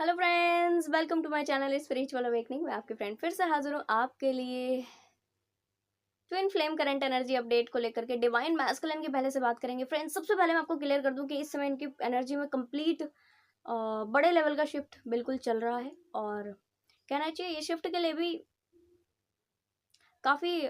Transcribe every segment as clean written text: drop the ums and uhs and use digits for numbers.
Hello friends, welcome to my channel spiritual awakening. मैं आपके friend फिर से हाजिर हूँ आपके लिए twin flame current energy update को लेकर के। डिवाइन मैस्कुलिन की पहले से बात करेंगे फ्रेंड्स। सबसे पहले मैं आपको क्लियर कर दूं कि इस समय इनकी एनर्जी में कंप्लीट बड़े लेवल का शिफ्ट बिल्कुल चल रहा है, और कहना चाहिए ये शिफ्ट के लिए भी काफ़ी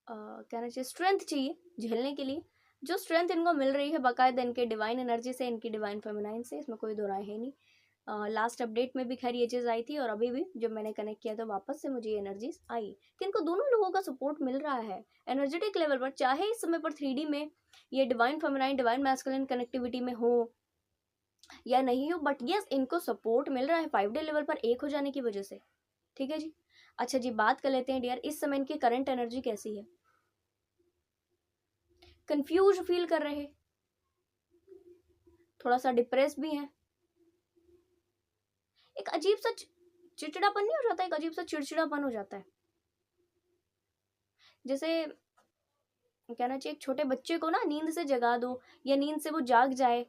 कहना चाहिए स्ट्रेंथ चाहिए झेलने के लिए। जो स्ट्रेंथ इनको मिल रही है बाकायदा इनके डिवाइन एनर्जी से, इनकी डिवाइन फेमिनाइन से, इसमें कोई दो राय है नहीं। लास्ट अपडेट में भी खैर ये चीज़ आई थी, और अभी भी जब मैंने कनेक्ट किया तो वापस से मुझे ये एनर्जीज आई कि इनको दोनों लोगों का सपोर्ट मिल रहा है एनर्जेटिक लेवल पर। चाहे इस समय पर 3D में ये divine feminine divine masculine connectivity में हो या नहीं हो, बट यस इनको सपोर्ट मिल रहा है 5D लेवल पर एक हो जाने की वजह से। ठीक है जी। अच्छा जी, बात कर लेते हैं डियर, इस समय इनकी करंट एनर्जी कैसी है। कंफ्यूज फील कर रहे, थोड़ा सा डिप्रेस भी हैं, एक अजीब सा चिड़चिड़ापन नहीं हो जाता, एक अजीब सा चिड़चिड़ापन हो जाता है। जैसे कहना चाहिए एक छोटे बच्चे को ना नींद से जगा दो, या नींद से वो जाग जाए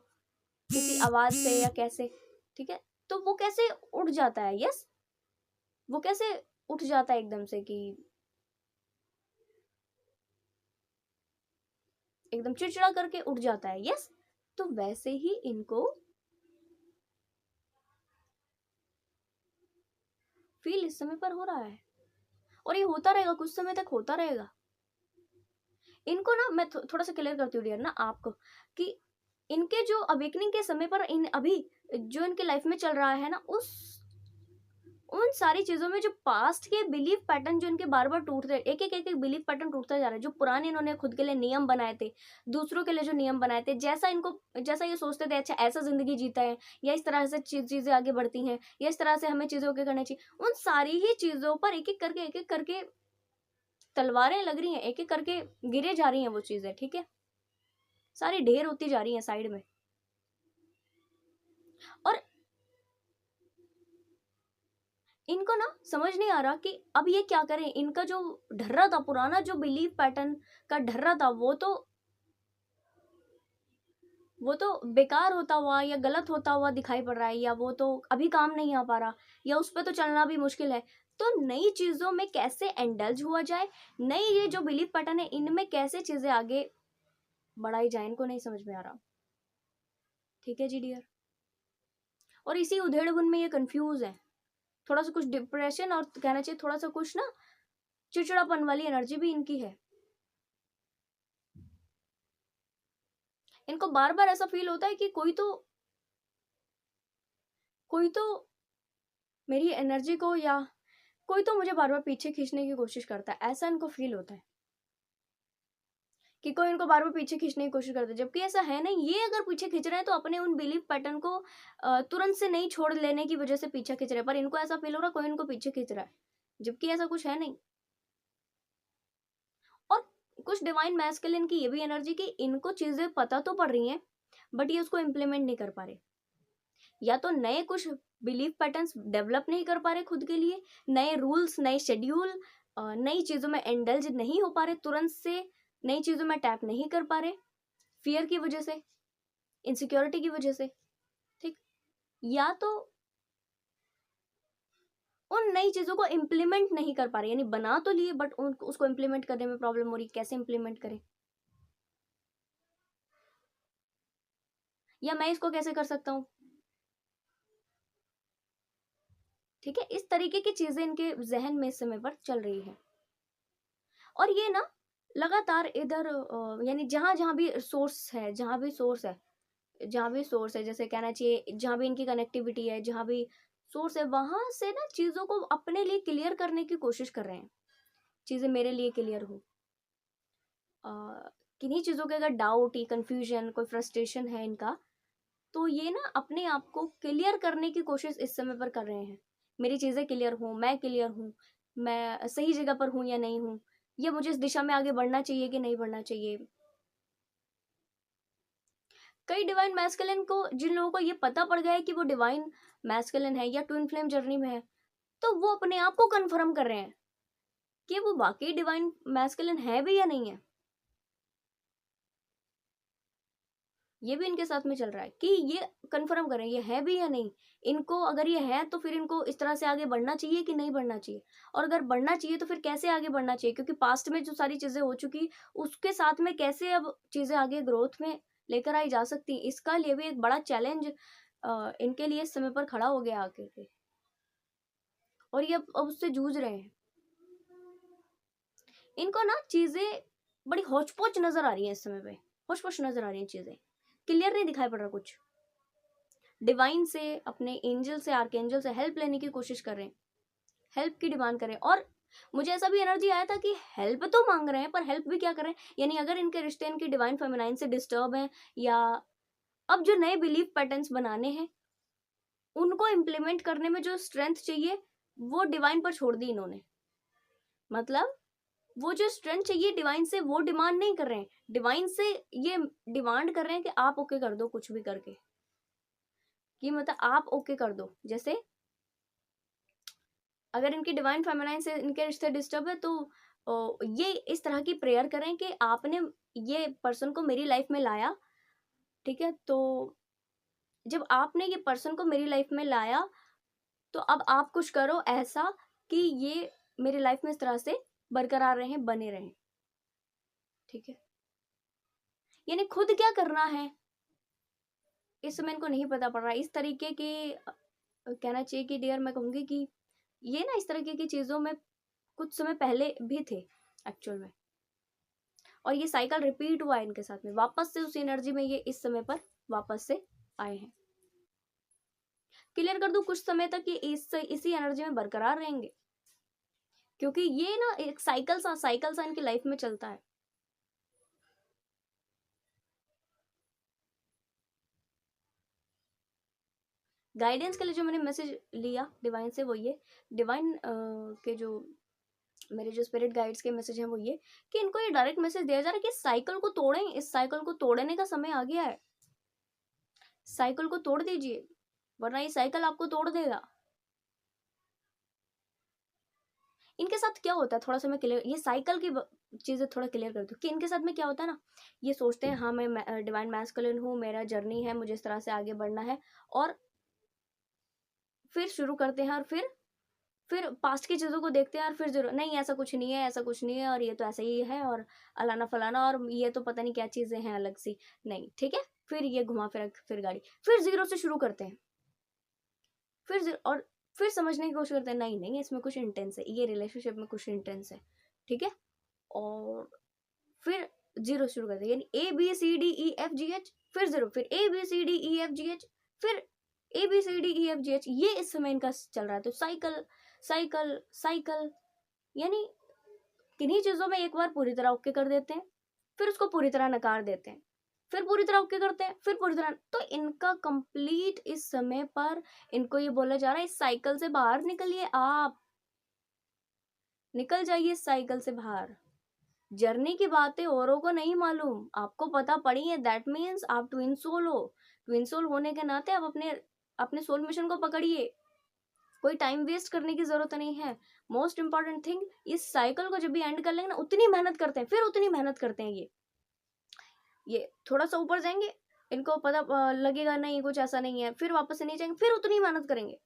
किसी आवाज से या कैसे, ठीक है, तो वो कैसे उठ जाता है। यस, वो कैसे उठ जाता है एकदम से कि एकदम चिड़चिड़ा करके उठ जाता है। यस, तो वैसे ही इनको फील इस समय पर हो रहा है, और ये होता रहेगा, कुछ समय तक होता रहेगा। इनको ना मैं थोड़ा सा क्लियर करती हूँ डियर ना आपको, कि इनके जो अवेकनिंग के समय पर इन अभी जो इनके लाइफ में चल रहा है ना, उन सारी चीजों में जो पास्ट के बिलीफ पैटर्न जो इनके बार बार टूटते, एक एक बिलीफ पैटर्न टूटता जा रहा है। जो पुराने इन्होंने खुद के लिए नियम बनाए थे, दूसरों के लिए जो नियम बनाए थे, जैसा ये सोचते थे अच्छा ऐसा जिंदगी जीता है, या इस तरह से चीजें आगे बढ़ती हैं, या इस तरह से हमें चीजों के करना चाहिए, उन सारी ही चीजों पर एक एक करके तलवारें लग रही हैं, एक एक करके गिरे जा रही हैं वो चीजें। ठीक है, सारी ढेर होती जा रही हैं साइड में। और इनको ना समझ नहीं आ रहा कि अब ये क्या करें। इनका जो ढर्रा था, पुराना जो बिलीफ पैटर्न का ढर्रा था, वो तो बेकार होता हुआ या गलत होता हुआ दिखाई पड़ रहा है, या वो तो अभी काम नहीं आ पा रहा, या उस पर तो चलना भी मुश्किल है। तो नई चीजों में कैसे एंडल्ज हुआ जाए, नई ये जो बिलीफ पैटर्न है इनमें कैसे चीजें आगे बढ़ाई जाए, इनको नहीं समझ में आ रहा। ठीक है जी डियर, और इसी उधेड़बुन में ये कंफ्यूज है, थोड़ा सा कुछ डिप्रेशन, और कहना चाहिए थोड़ा सा कुछ ना चिड़चिड़ापन वाली एनर्जी भी इनकी है। इनको बार बार ऐसा फील होता है कि कोई तो मेरी एनर्जी को, या कोई तो मुझे बार बार पीछे खींचने की कोशिश करता है, ऐसा इनको फील होता है कि कोई इनको बार बार पीछे खींचने की कोशिश करता है। जबकि ऐसा है नहीं, ये अगर पीछे खींच रहे हैं तो अपने उन बिलीफ पैटर्न को तुरंत से नहीं छोड़ लेने की वजह से पीछे खींच रहे हैं, पर इनको ऐसा फील हो रहा है कोई इनको पीछे खींच रहा है, जबकि ऐसा कुछ है नहीं। और कुछ डिवाइन मैस्कुलिन की ये भी एनर्जी कि इनको चीजें पता तो पड़ रही हैं, बट ये उसको इम्प्लीमेंट नहीं कर पा रहे, या तो नए कुछ बिलीफ पैटर्न्स डेवलप नहीं कर पा रहे खुद के लिए, नए रूल्स, नए शेड्यूल, नई चीज़ों में इंडल्ज नहीं हो पा रहे, तुरंत से नई चीज़ों में टैप नहीं कर पा रहे, फियर की वजह से, इनसिक्योरिटी की वजह से। ठीक, या तो उन नई चीज़ों को इम्प्लीमेंट नहीं कर पा रहे, यानी बना तो लिए बट उसको इम्प्लीमेंट करने में प्रॉब्लम हो रही, कैसे इम्प्लीमेंट करें, या मैं इसको कैसे कर सकता हूँ। ठीक है, इस तरीके की चीज़ें इनके जहन में इस समय पर चल रही है। और ये ना लगातार इधर यानी जहाँ जहाँ भी सोर्स है, जैसे कहना चाहिए जहाँ भी इनकी कनेक्टिविटी है, जहाँ भी सोर्स है, वहां से ना चीज़ों को अपने लिए क्लियर करने की कोशिश कर रहे हैं, चीज़ें मेरे लिए क्लियर हो। किन्हीं चीज़ों के अगर डाउट या कंफ्यूजन, कोई फ्रस्ट्रेशन है इनका, तो ये ना अपने आप को क्लियर करने की कोशिश इस समय पर कर रहे हैं। मेरी चीज़ें क्लियर हूँ, मैं क्लियर हूँ, मैं सही जगह पर हूँ या नहीं हूँ, या मुझे इस दिशा में आगे बढ़ना चाहिए कि नहीं बढ़ना चाहिए। कई डिवाइन मैस्कुलिन को, जिन लोगों को ये पता पड़ गया है कि वो डिवाइन मैस्कुलिन है या ट्विन फ्लेम जर्नी में है, तो वो अपने आप को कन्फर्म कर रहे हैं कि वो वाकई डिवाइन मैस्कुलिन है भी या नहीं है। ये भी इनके साथ में चल रहा है कि ये कंफर्म करें ये है भी या नहीं। इनको अगर ये है तो फिर इनको इस तरह से आगे बढ़ना चाहिए कि नहीं बढ़ना चाहिए, और अगर बढ़ना चाहिए तो फिर कैसे आगे बढ़ना चाहिए, क्योंकि पास्ट में जो सारी चीजें हो चुकी उसके साथ में कैसे अब चीजें आगे ग्रोथ में लेकर आई जा सकती। इसका लिए भी एक बड़ा चैलेंज इनके लिए इस समय पर खड़ा हो गया आके के, और ये अब उससे जूझ रहे हैं। इनको ना चीजें बड़ी होच-पोच नजर आ रही है इस समय पे, होच-पोच नजर आ रही है चीजें, क्लियर नहीं दिखाई पड़ रहा कुछ। डिवाइन से, अपने एंजल से, आर्कएंजल से हेल्प लेने की कोशिश कर रहे हैं, हेल्प की डिमांड करें। और मुझे ऐसा भी एनर्जी आया था कि हेल्प तो मांग रहे हैं पर हेल्प भी क्या कर रहे हैं, यानी अगर इनके रिश्ते इनकी डिवाइन फेमिनाइन से डिस्टर्ब हैं, या अब जो नए बिलीफ पैटर्न्स बनाने हैं उनको इम्प्लीमेंट करने में जो स्ट्रेंथ चाहिए वो डिवाइन पर छोड़ दी इन्होंने। मतलब वो जो स्ट्रेंथ चाहिए डिवाइन से वो डिमांड नहीं कर रहे हैं, डिवाइन से ये डिमांड कर रहे हैं कि आप ओके कर दो कुछ भी करके, कि मतलब आप ओके कर दो। जैसे अगर इनकी डिवाइन फेमिनाइन से इनके रिश्ते डिस्टर्ब है तो ये इस तरह की प्रेयर करें कि आपने ये पर्सन को मेरी लाइफ में लाया, ठीक है, तो जब आपने ये पर्सन को मेरी लाइफ में लाया तो अब आप कुछ करो ऐसा कि ये मेरी लाइफ में इस तरह से बरकरार रहें, बने रहें, ठीक है। यानी खुद क्या करना है इस समय इनको नहीं पता पड़ रहा। इस तरीके के कहना चाहिए कि डियर मैं कहूंगी कि ये ना इस तरीके की चीजों में कुछ समय पहले भी थे एक्चुअल में, और ये साइकिल रिपीट हुआ है इनके साथ में, वापस से उस एनर्जी में ये इस समय पर वापस से आए हैं। क्लियर कर दूं, कुछ समय तक ये इसी एनर्जी में बरकरार रहेंगे, क्योंकि ये ना एक साइकिल सा इनकी लाइफ में चलता है। गाइडेंस के लिए जो मैंने मैसेज लिया डिवाइन से वो ये, डिवाइन के जो मेरे जो स्पिरिट गाइड्स के मैसेज हैं वो ये कि इनको ये डायरेक्ट मैसेज दिया जा रहा है कि साइकिल को तोड़ें, इस साइकिल को तोड़ने का समय आ गया है, साइकिल को तोड़ दीजिए वरना ये साइकिल आपको तोड़ देगा। इनके साथ क्या होता है थोड़ा सा मैं क्लियर, ये साइकिल की चीजें थोड़ा क्लियर कर दूं कि इनके साथ में क्या होता है ना, ये सोचते हैं हाँ मैं डिवाइन मैस्कुलिन हूँ, मेरा जर्नी है, मुझे इस तरह से आगे बढ़ना है, और फिर शुरू करते हैं, और फिर पास्ट की चीज़ों को देखते हैं, और फिर जरूर नहीं ऐसा कुछ नहीं है, ऐसा कुछ नहीं है, और ये तो ऐसा ही है, और अलाना फलाना, और ये तो पता नहीं क्या चीज़ें हैं अलग सी, नहीं ठीक है। फिर ये घुमा फिर गाड़ी, फिर जीरो से शुरू करते हैं, और फिर समझने की कोशिश करते हैं नहीं नहीं इसमें कुछ इंटेंस है, ये रिलेशनशिप में कुछ इंटेंस है, ठीक है, और फिर जीरो शुरू करते हैं, यानी ABCDEFGH, फिर जीरो, फिर ABCDEFGH, फिर ABCDEFGH, ये इस समय इनका चल रहा है। तो साइकिल साइकिल साइकिल, यानी किन्हीं चीजों में एक बार पूरी तरह ओके कर देते हैं, फिर उसको पूरी तरह नकार देते हैं, फिर पूरी तरह ओके करते हैं, फिर पूरी तरह, तो इनका कंप्लीट इस समय पर इनको ये बोला जा रहा है इस साइकिल से बाहर निकलिए, आप निकल जाइए इस साइकिल से बाहर। जर्नी की बातें औरों को नहीं मालूम, आपको पता पड़ी है, दैट मीन्स आप ट्विन सोल हो, ट्विन सोल होने के नाते आप अपने सोल मिशन को पकड़िए, कोई टाइम वेस्ट करने की जरूरत नहीं है। मोस्ट इंपॉर्टेंट थिंग, इस साइकिल को जब भी एंड कर लेंगे ना, उतनी मेहनत करते हैं, फिर उतनी मेहनत करते हैं, ये थोड़ा सा ऊपर जाएंगे, इनको पता लगेगा नहीं कुछ ऐसा नहीं है, फिर वापस से नहीं जाएंगे, फिर उतनी मेहनत करेंगे,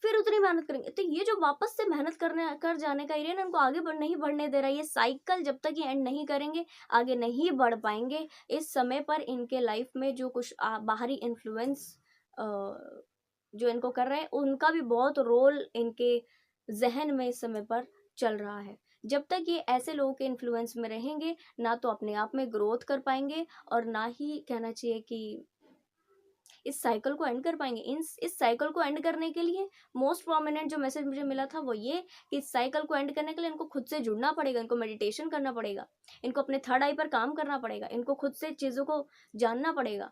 फिर उतनी मेहनत करेंगे, तो ये जो वापस से मेहनत कर जाने का एरिया ना, इनको आगे नहीं बढ़ने दे रहा है। ये साइकिल जब तक ये एंड नहीं करेंगे आगे नहीं बढ़ पाएंगे। इस समय पर इनके लाइफ में जो कुछ बाहरी इन्फ्लुएंस जो इनको कर रहे हैं उनका भी बहुत रोल इनके जहन में इस समय पर चल रहा है। जब तक ये ऐसे लोगों के इन्फ्लुएंस में रहेंगे ना तो अपने आप में ग्रोथ कर पाएंगे, और ना ही कहना चाहिए कि इस साइकिल को एंड कर पाएंगे। इस साइकिल को एंड करने के लिए मोस्ट प्रोमिनेंट जो मैसेज मुझे मिला था वो ये कि इस साइकिल को एंड करने के लिए इनको खुद से जुड़ना पड़ेगा, इनको मेडिटेशन करना पड़ेगा, इनको अपने थर्ड आई पर काम करना पड़ेगा, इनको खुद से चीज़ों को जानना पड़ेगा,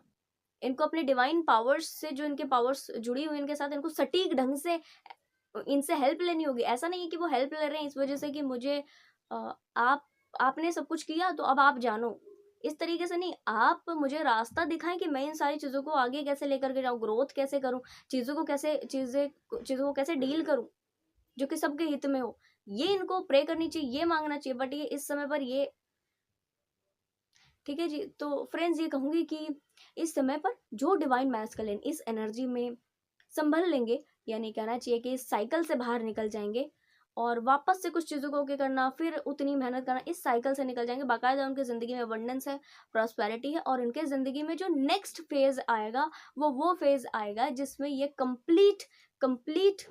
इनको अपने डिवाइन पावर्स से जो इनके पावर्स जुड़ी हुई इनके साथ इनको सटीक ढंग से इनसे हेल्प लेनी होगी। ऐसा नहीं है कि वो हेल्प ले रहे हैं इस वजह से कि मुझे आपने सब कुछ किया तो अब आप जानो, इस तरीके से नहीं, आप मुझे रास्ता दिखाएं कि मैं इन सारी चीज़ों को आगे कैसे लेकर के जाऊँ, ग्रोथ कैसे करूँ, चीज़ों को कैसे डील करूँ जो कि सबके हित में हो। ये इनको प्रे करनी चाहिए, ये मांगना चाहिए, बट ये इस समय पर ये ठीक है जी। तो फ्रेंड्स ये कहूँगी कि इस समय पर जो डिवाइन मैस्कुलिन इस एनर्जी में संभल लेंगे, यानी कहना चाहिए कि इस साइकिल से बाहर निकल जाएंगे और वापस से कुछ चीज़ों को ओके करना, फिर उतनी मेहनत करना, इस साइकिल से निकल जाएंगे। बाकायदा उनकी ज़िंदगी में अबंडेंस है, प्रॉस्पेरिटी है, और उनके ज़िंदगी में जो नेक्स्ट फेज़ आएगा वो फेज़ आएगा जिसमें ये कंप्लीट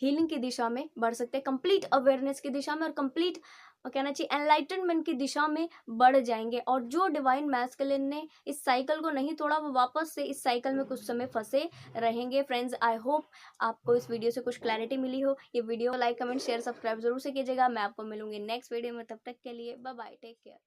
हीलिंग की दिशा में बढ़ सकते हैं, कंप्लीट अवेयरनेस की दिशा में, और कंप्लीट कहना चाहिए एनलाइटनमेंट की दिशा में बढ़ जाएंगे। और जो डिवाइन मैस्कुलिन ने इस साइकिल को नहीं तोड़ा वो वापस से इस साइकिल में कुछ समय फंसे रहेंगे। फ्रेंड्स आई होप आपको इस वीडियो से कुछ क्लैरिटी मिली हो। ये video like comment share subscribe जरूर से कीजिएगा। मैं आपको मिलूंगी नेक्स्ट वीडियो में, तब तक के लिए बाय बाय, टेक केयर।